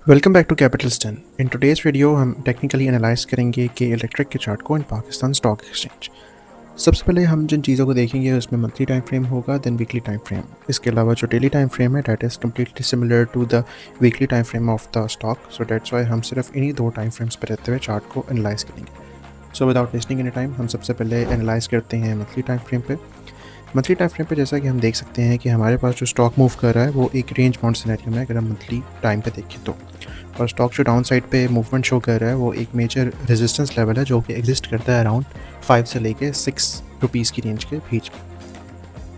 Welcome back to capitals 10। In today's video हम technically analyze करेंगे कि इलेक्ट्रिक के चार्ट को इन पाकिस्तान स्टॉक एक्सचेंज। सबसे पहले हम जिन चीज़ों को देखेंगे उसमें मंथली टाइम फ्रेम होगा, देन वीकली टाइम फ्रेम। इसके अलावा जो डेली टाइम फ्रेम है that is completely similar to the weekly time frame of the stock, so that's why हम सिर्फ इन्हीं दो टाइम फ्रेम्स पर रहते हुए चार्ट को एनालाइज करेंगे। So without wasting any time हम सबसे पहले एनालाइज करते हैं मंथली टाइम फ्रेम पे। मंथली टाइम फ्रेम पे जैसा कि हम देख सकते हैं कि हमारे पास जो स्टॉक मूव कर रहा है वो एक रेंज बाउंड सिनेरियो में अगर हम मंथली टाइम पे देखें तो, और स्टॉक जो डाउन साइड पे मूवमेंट शो कर रहा है वो एक मेजर रेजिस्टेंस लेवल है जो कि एग्जिस्ट करता है अराउंड 5 से लेके 6 रुपीज़ की रेंज के बीच में।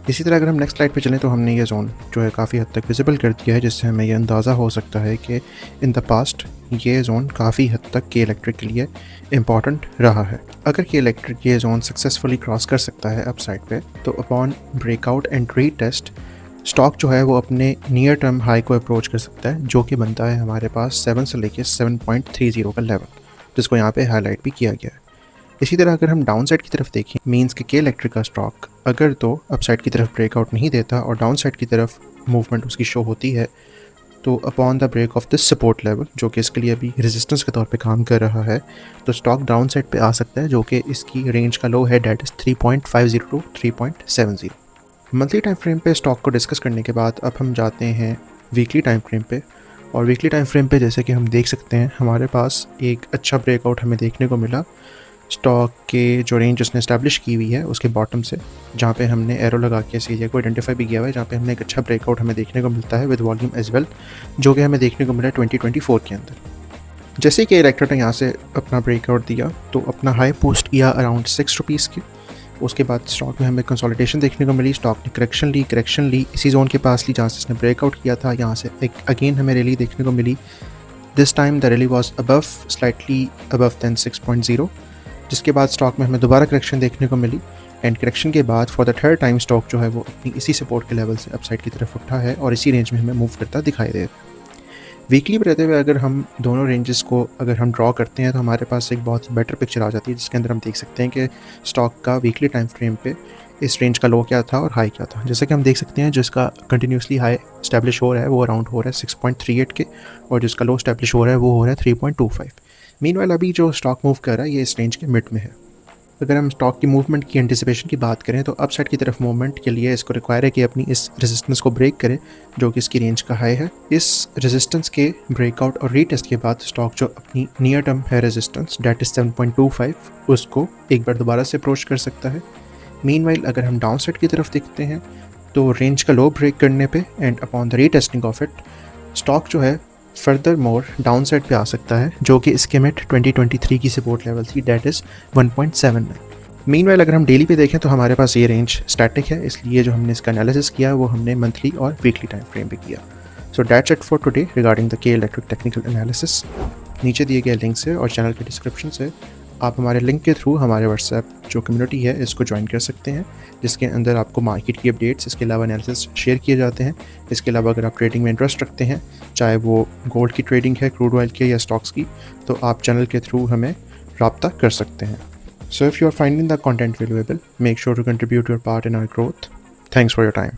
इसी तरह अगर हम नेक्स्ट स्लाइड पे चलें तो हमने ये जोन जो है काफ़ी हद तक विजिबल कर दिया है, जिससे हमें ये अंदाज़ा हो सकता है कि इन द पास्ट ये जोन काफ़ी हद तक के इलेक्ट्रिक के लिए इम्पॉर्टेंट रहा है। अगर के इलेक्ट्रिक ये जोन सक्सेसफुली क्रॉस कर सकता है अप साइड पे तो upon breakout and retest stock जो है वो अपने नियर टर्म हाई को अप्रोच कर सकता है, जो कि बनता है हमारे पास 7 से लेके 7.30 का लेवल, जिसको यहाँ पे हाईलाइट भी किया गया है। इसी तरह अगर हम डाउन साइड की तरफ देखें, मींस कि के इलेक्ट्रिक का स्टॉक अगर तो अप साइड की तरफ ब्रेकआउट नहीं देता और डाउन साइड की तरफ मूवमेंट उसकी शो होती है, तो upon the break of this support level जो कि इसके लिए अभी रेजिस्टेंस के तौर पे काम कर रहा है, तो स्टॉक डाउन साइड पे आ सकता है, जो कि इसकी रेंज का लो है that is 3.50 to 3.70। Monthly time frame पे स्टॉक को डिस्कस करने के बाद अब हम जाते हैं वीकली टाइम फ्रेम पे। और वीकली टाइम फ्रेम पे जैसे कि हम देख सकते हैं हमारे पास एक अच्छा ब्रेकआउट हमें देखने को मिला स्टॉक के जो रेंज उसने इस्टेब्लिश की हुई है उसके बॉटम से, जहाँ पे हमने एरो लगा के इस एरिया को आइडेंटिफाई भी किया हुआ है, जहाँ पे हमने एक अच्छा ब्रेकआउट हमें देखने को मिलता है विद वॉल्यूम एज वेल, जो कि हमें देखने को मिला 2024 के अंदर। जैसे कि इलेक्ट्रिक ने यहाँ से अपना ब्रेकआउट दिया तो अपना हाई पोस्ट किया अराउंड 6 रुपीज़ के। उसके बाद स्टॉक में हमें कंसोलिडेशन देखने को मिली, स्टॉक ने करेक्शन ली इसी जोन के पास ली जहाँ से इसने ब्रेकआउट किया था। यहाँ से एक अगेन हमें रैली देखने को मिली, this time the rally was above, slightly above than 6.0, जिसके बाद स्टॉक में हमें दोबारा करेक्शन देखने को मिली एंड करेक्शन के बाद for the third time stock जो है वो अपनी इसी सपोर्ट के लेवल से अपसाइड की तरफ उठा है और इसी रेंज में हमें मूव करता दिखाई दे रहा है। वीकली पर रहते हुए अगर हम दोनों रेंजेस को अगर हम ड्रॉ करते हैं तो हमारे पास एक बहुत ही बेटर पिक्चर आ जाती है, जिसके अंदर हम देख सकते हैं कि स्टॉक का वीकली टाइम फ्रेम पे इस रेंज का लो क्या था और हाई क्या था। जैसे कि हम देख सकते हैं जिसका कंटिन्यूसली हाई स्टैब्लिश हो रहा है वो अराउंड हो रहा है 6.38 के, और जिसका लो स्टैब्लिश हो रहा है वो हो रहा है 3.25। मीनवाइल अभी जो स्टॉक मूव कर रहा है ये इस रेंज के मिड में है। अगर हम स्टॉक की मूवमेंट की एंटिसिपेशन की बात करें तो अप साइड की तरफ मूवमेंट के लिए इसको रिक्वायर है कि अपनी इस रेजिस्टेंस को ब्रेक करे जो कि इसकी रेंज का हाई है। इस रेजिस्टेंस के ब्रेकआउट और रीटेस्ट के बाद स्टॉक जो अपनी नियर टर्म है रेजिस्टेंस डैट इज 7.25 उसको एक बार दोबारा से अप्रोच कर सकता है। मीनवाइल अगर हम डाउन साइड की तरफ देखते हैं तो रेंज का लो ब्रेक करने पे and upon the retesting of it stock जो है फर्दर मोर डाउन साइड पे आ सकता है, जो कि इसके मिड 2023 की सपोर्ट लेवल थी डैट इज़ 1.79। मीनवाइल अगर हम डेली पे देखें तो हमारे पास ये रेंज स्टैटिक है, इसलिए जो हमने इसका एनालिसिस किया वो हमने मंथली और वीकली टाइम फ्रेम पे किया। So that's it for today regarding the के इलेक्ट्रिक टेक्निकल एनालिसिस। नीचे दिए गए लिंक से और चैनल के डिस्क्रिप्शन से आप हमारे लिंक के थ्रू हमारे व्हाट्सएप जो कम्युनिटी है इसको ज्वाइन कर सकते हैं, जिसके अंदर आपको मार्केट की अपडेट्स, इसके अलावा एनालिसिस शेयर किए जाते हैं। इसके अलावा अगर आप ट्रेडिंग में इंटरेस्ट रखते हैं, चाहे वो गोल्ड की ट्रेडिंग है, क्रूड ऑयल की या स्टॉक्स की, तो आप चैनल के थ्रू हमें रब्ता कर सकते हैं। So if you are finding the content valuable, make sure to contribute your part in our growth. Thanks for your time.